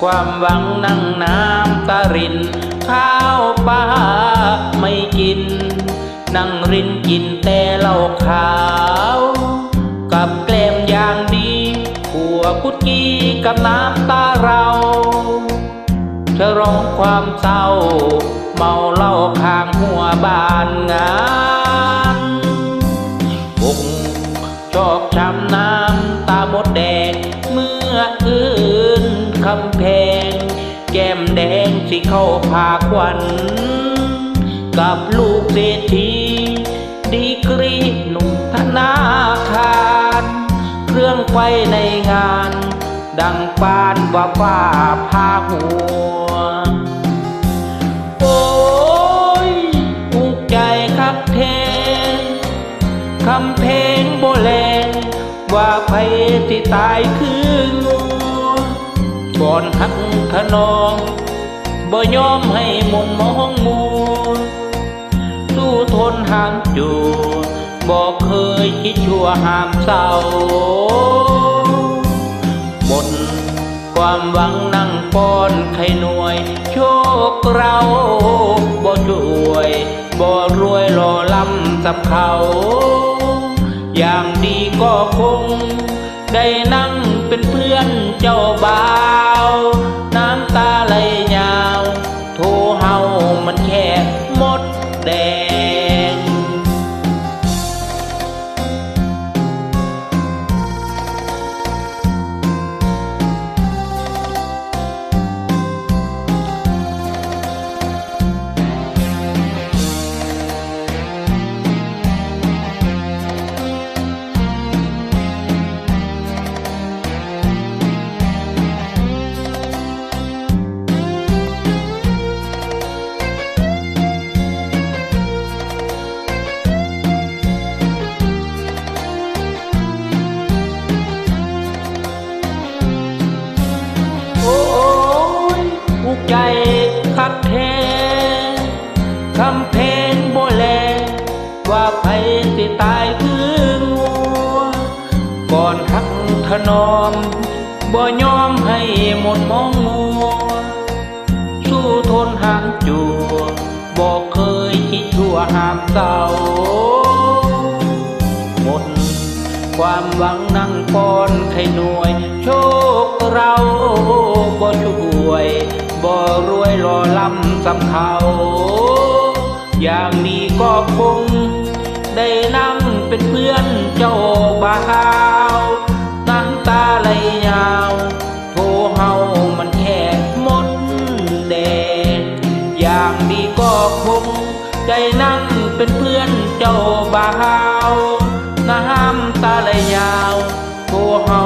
ความหวังนั่งน้ำตารินข้าวปลาไม่กินนั่งรินกินแต่เหล้าขาวกับแกล้มอย่างดีขัวกุดกี้กับน้ำตาเราฉลองความเศร้าเมาเหล้าข้างหัวบ้านงานบุกชอกช้ำน้ำตาหมดแดงเมื่ออื่นคำแพงแก้มแดงสิเข้าพาควันกับลูกเศรษฐีดีกรีหนุ่มธนาคารเครื่องไฟในงานดังปานว่าฟ้าพาหัวโอ้ยอุกใจคักแท้คำเพลงโบแลงว่าไผที่ตายคืองูก่อนหักขนองบ่ยอมให้มนมองมัวสู้ทนห้ามจูบอกเคยคิดชั่วห้ามเศร้าหมดความหวังนั่งป้อนไข่หน่วยโชคเราบ่ช่วยบ่รวยหล่อล้ำสับเขาอย่างดีก็คงได้นั่งเป็นเพื่อนเจ้าบ่าวน้ำตาไหลยาวโทเฮามันแค่หมดแดงใจคักแท้คำเพลงโบแลว่าไผสิตายคืองัวก่อนหักถนอมบ่ยอมให้หมดมองมัวสู้ทนห้ามจัวบอกเคยคิดชั่วห้ามเศร้าหมดความหวังนั่งป้อนไข่หน่วยโชคเราบ่ช่วยบ่รวยหล่อล้ำสำเขาอย่างนี้ก็คงได้นั่งเป็นเพื่อนเจ้าบ่าวน้ำตาไหลยาวโทเฮามันแค่หมดแดงอย่างนี้ก็คงได้นั่งเป็นเพื่อนเจ้าบ่าวน้ำตาไหลยาวโทเฮา